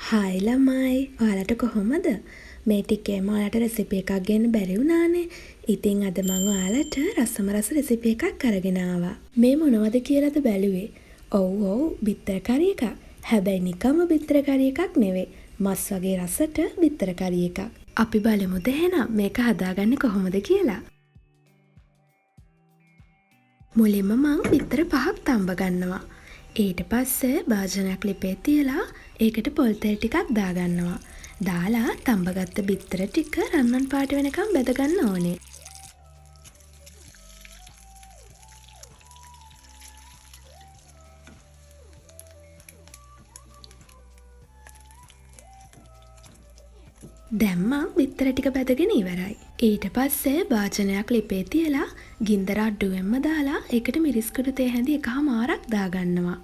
Hi ළමයි, ඔයාලට කොහොමද? මේ ටිකේම ඔයාලට රෙසිපි එකක් ගන්න බැරි වුණානේ. ඉතින් අද මම ඔයාලට රසම රස රෙසිපි එකක් අරගෙන ආවා. මේ මොනවද කියලාද බැලුවේ? ඔව් බිත්තර කරි එකක්. හැබැයි නිකම්ම බිත්තර කරි එකක් නෙවෙයි. මස් වගේ රසට බිත්තර කරි එකක්. අපි බලමුද එහෙනම් මේක හදාගන්නේ කොහොමද කියලා. මුලින්ම මං බිත්තර 5ක් තම්බ ගන්නවා. ඊට පස්සේ භාජනයක් ලිපේ තියලා ඒකට පොල් තෙල් ටිකක් දාගන්නවා. දාලා තම්බගත්ත බිත්තර ටික රන්වන් පාට වෙනකම් බෙද ගන්න ඕනේ. දැන් මං බිත්තර ටික බෙදගෙන ඉවරයි. ඊට පස්සේ භාජනයක් ලිපේ තියලා ගින්දර අඩුවෙන්ම දාලා ඒකට මිරිස් කුඩු තේ හැඳි එකහමාරක් දාගන්නවා.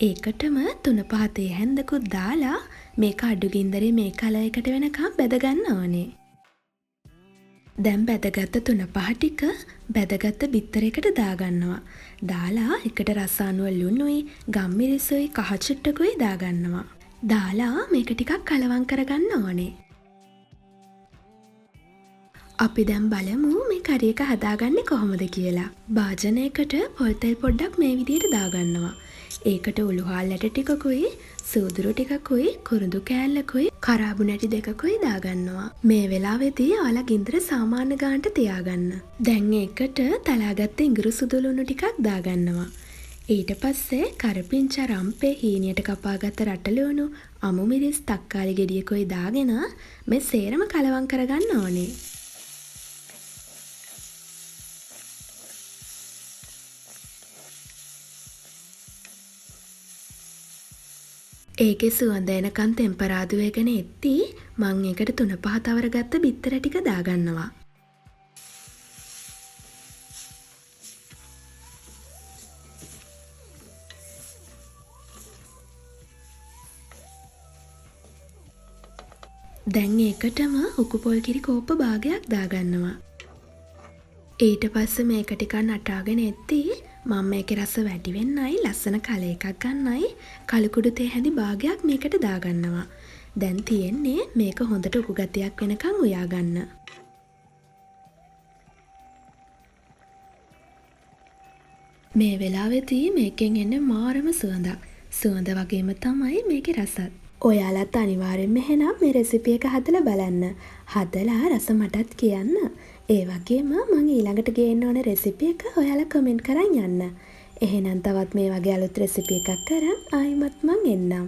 ඒකටම 3-5 තේ හැන්දකුත් දාලා මේක අඩු ගින්දරේ මේ කලයකට වෙනකම් බෙද ගන්න ඕනේ. දැන් බෙදගත්ත 3-5 ටික බෙදගත්ත බිත්තර එකට දාගන්නවා. දාලා එකට රස අනුව ලුණුයි, ගම්මිරිසුයි, කහ චුට්ටකුයි දාගන්නවා. දාලා මේක ටිකක් කලවම් කරගන්න ඕනේ. අපි දැන් බලමු මේ කරි එක හදාගන්නේ කොහොමද කියලා. භාජනයකට පොල් තෙල් පොඩ්ඩක් මේ විදිහට දාගන්නවා. ඒකට උළුහාල් ඇට ටිකකුයි, සූදුරු ටිකකුයි, කුරුඳු කෑල්ලකුයි, කරාබු නැටි දෙකකුයි දාගන්නවා. මේ වෙලාවේදී ඔයාලා ගින්දර සාමාන්‍ය ගානට තියාගන්න. දැන් ඒකට තලාගත්ත ඉඟුරු සුදු ලුණු ටිකක් දාගන්නවා. ඊට පස්සේ කරපිංචා රම්පේ හීනියට කපාගත්ත රටලුණු, අමු මිරිස්, තක්කාලි ගෙඩියකුයි දාගෙන මේ සේරම කලවම් කරගන්න ඕනේ. ඒකේ සුවඳ එනකන් තෙම්පරාදු වෙගෙන එද්දී මං ඒකට 3-5 තවර ගත්ත බිත්තර ටික දාගන්නවා. දැන් ඒකටම උකු පොල් කිරි කෝප්ප භාගයක් දාගන්නවා. ඊට පස්සේ මේක ටිකක් නටාගෙන එද්දී මම මේකේ රස වැඩි වෙන්නයි ලස්සන කල එකක් ගන්නයි කළු කුඩු තේ හැඳි භාගයක් මේකට දාගන්නවා. දැන් තියෙන්නේ මේක හොඳට උකු ගතියක් වෙනකන් උයා ගන්න. මේ වෙලාවේදී මේකෙන් එන්නේ මාරම සුවඳක්. සුවඳ වගේම තමයි මේකේ රසත්. ඔයාලත් අනිවාර්යෙන්ම එහෙනම් මේ රෙසිපි එක හදලා බලන්න. හදලා රස මටත් කියන්න. ඒ වගේම මම ඊළඟට ගේන්න ඕන රෙසිපි එක ඔයාලා කමෙන්ට් කරන් යන්න. එහෙනම් තවත් මේ වගේ අලුත් රෙසිපි එකක් කරන් ආයිමත් මං එන්නම්.